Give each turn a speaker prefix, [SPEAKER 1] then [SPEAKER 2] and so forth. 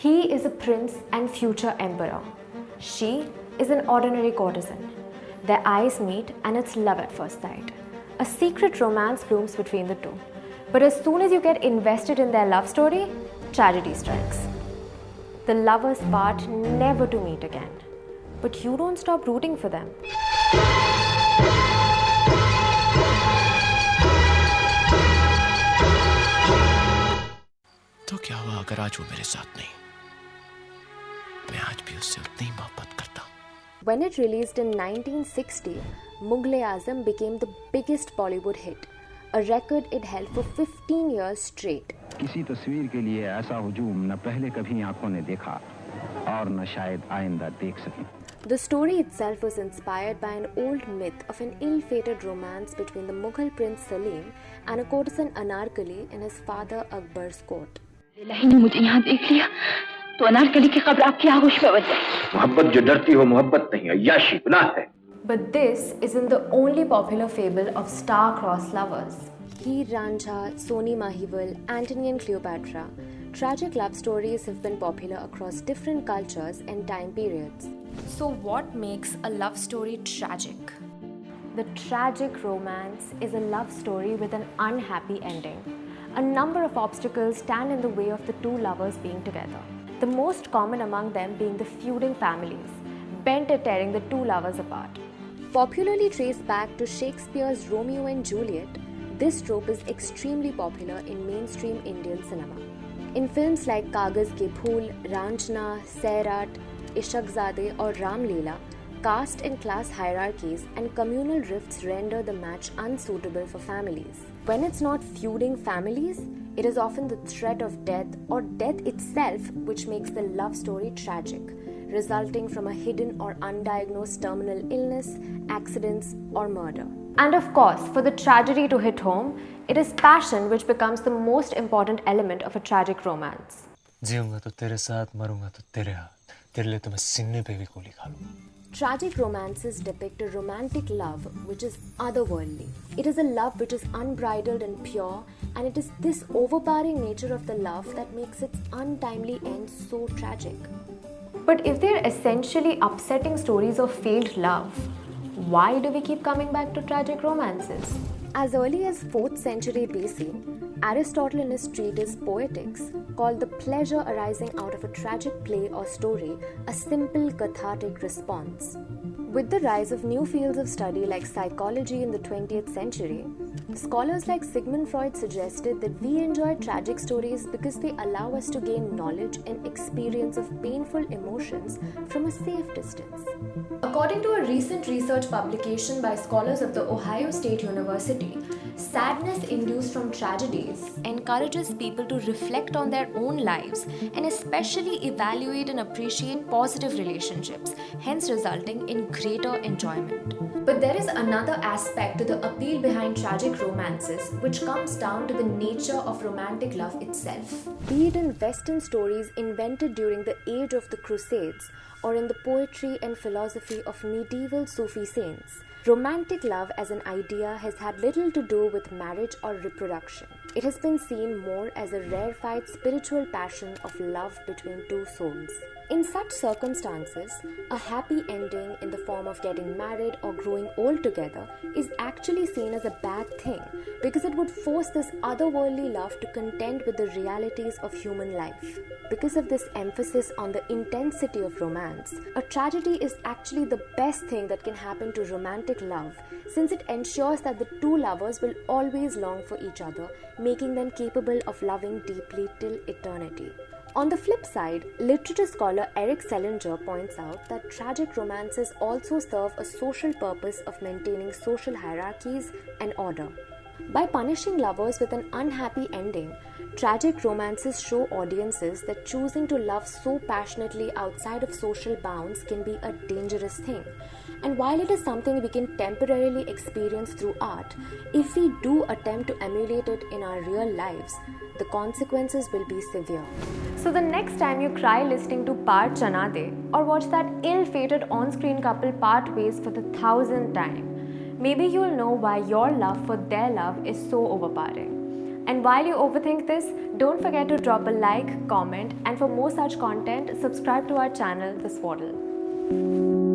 [SPEAKER 1] He is a prince and future emperor. She is an ordinary courtesan. Their eyes meet and it's love at first sight. A secret romance blooms between the two. But as soon as you get invested in their love story, tragedy strikes. The lovers part never to meet again. But you don't stop rooting for them.
[SPEAKER 2] तो क्या हुआ अगर आज वो मेरे साथ नहीं? मैं आज भी उससे उतनी ही मोहब्बत करता हूँ.
[SPEAKER 1] When it released in 1960, Mughal-e-Azam became the biggest Bollywood hit, a record it held for 15 years straight.
[SPEAKER 3] किसी तस्वीर के लिए ऐसा हुजूम न पहले कभी आंखों ने देखा और न शायद आइंदा देख सकें.
[SPEAKER 1] The story itself was inspired by an old myth of an ill-fated romance between the Mughal prince Salim and a courtesan Anarkali in his father Akbar's court.
[SPEAKER 4] इलाही ने मुझे यहाँ देख लिया तो अनारकली की खबर आपकी आगोश में बच जाए.
[SPEAKER 3] मोहब्बत जो डरती हो मोहब्बत नहीं, अय्याशी गुनाह है.
[SPEAKER 1] But this isn't the only popular fable of star-crossed lovers. Heer Ranjha, Soni Mahiwal, Antony and Cleopatra. Tragic love stories have been popular across different cultures and time periods. So what makes a love story tragic? The tragic romance is a love story with an unhappy ending. A number of obstacles stand in the way of the two lovers being together. The most common among them being the feuding families, bent at tearing the two lovers apart. Popularly traced back to Shakespeare's Romeo and Juliet, this trope is extremely popular in mainstream Indian cinema. In films like Kagaz Ke Phool, Ranjana, Sairat, Ishaqzade or Ram Leela, caste and class hierarchies and communal rifts render the match unsuitable for families. When it's not feuding families, it is often the threat of death or death itself which makes the love story tragic, resulting from a hidden or undiagnosed terminal illness, accidents, or murder. And of course, for the tragedy to hit home, it is passion which becomes the most important element of a tragic romance.
[SPEAKER 2] जीऊंगा तो तेरे साथ, मरूंगा तो तेरे हाथ. तेरे लिए तो मैं सीने पे भी गोली खा लूं.
[SPEAKER 1] Tragic romances depict a romantic love which is otherworldly. It is a love which is unbridled and pure, and it is this overpowering nature of the love that makes its untimely end so tragic. But if they're essentially upsetting stories of failed love, why do we keep coming back to tragic romances? As early as 4th century BC, Aristotle in his treatise Poetics called the pleasure arising out of a tragic play or story a simple cathartic response. With the rise of new fields of study like psychology in the 20th century, scholars like Sigmund Freud suggested that we enjoy tragic stories because they allow us to gain knowledge and experience of painful emotions from a safe distance. According to a recent research publication by scholars of the Ohio State University, sadness induced from tragedies encourages people to reflect on their own lives and especially evaluate and appreciate positive relationships, hence resulting in greater enjoyment. But there is another aspect to the appeal behind tragic romances, which comes down to the nature of romantic love itself. Be it in Western stories invented during the age of the Crusades or in the poetry and philosophy of medieval Sufi saints, romantic love as an idea has had little to do with marriage or reproduction. It has been seen more as a rarefied spiritual passion of love between two souls. In such circumstances, a happy ending in the form of getting married or growing old together is actually seen as a bad thing because it would force this otherworldly love to contend with the realities of human life. Because of this emphasis on the intensity of romance, a tragedy is actually the best thing that can happen to romantic love since it ensures that the two lovers will always long for each other, making them capable of loving deeply till eternity. On the flip side, literature scholar Eric Selinger points out that tragic romances also serve a social purpose of maintaining social hierarchies and order. By punishing lovers with an unhappy ending, tragic romances show audiences that choosing to love so passionately outside of social bounds can be a dangerous thing. And while it is something we can temporarily experience through art, if we do attempt to emulate it in our real lives, the consequences will be severe. So the next time you cry listening to Part Chana De or watch that ill-fated on-screen couple part ways for the 1000th time, maybe you'll know why your love for their love is so overpowering. And while you overthink this, don't forget to drop a like, comment, and for more such content, subscribe to our channel, The Swaddle.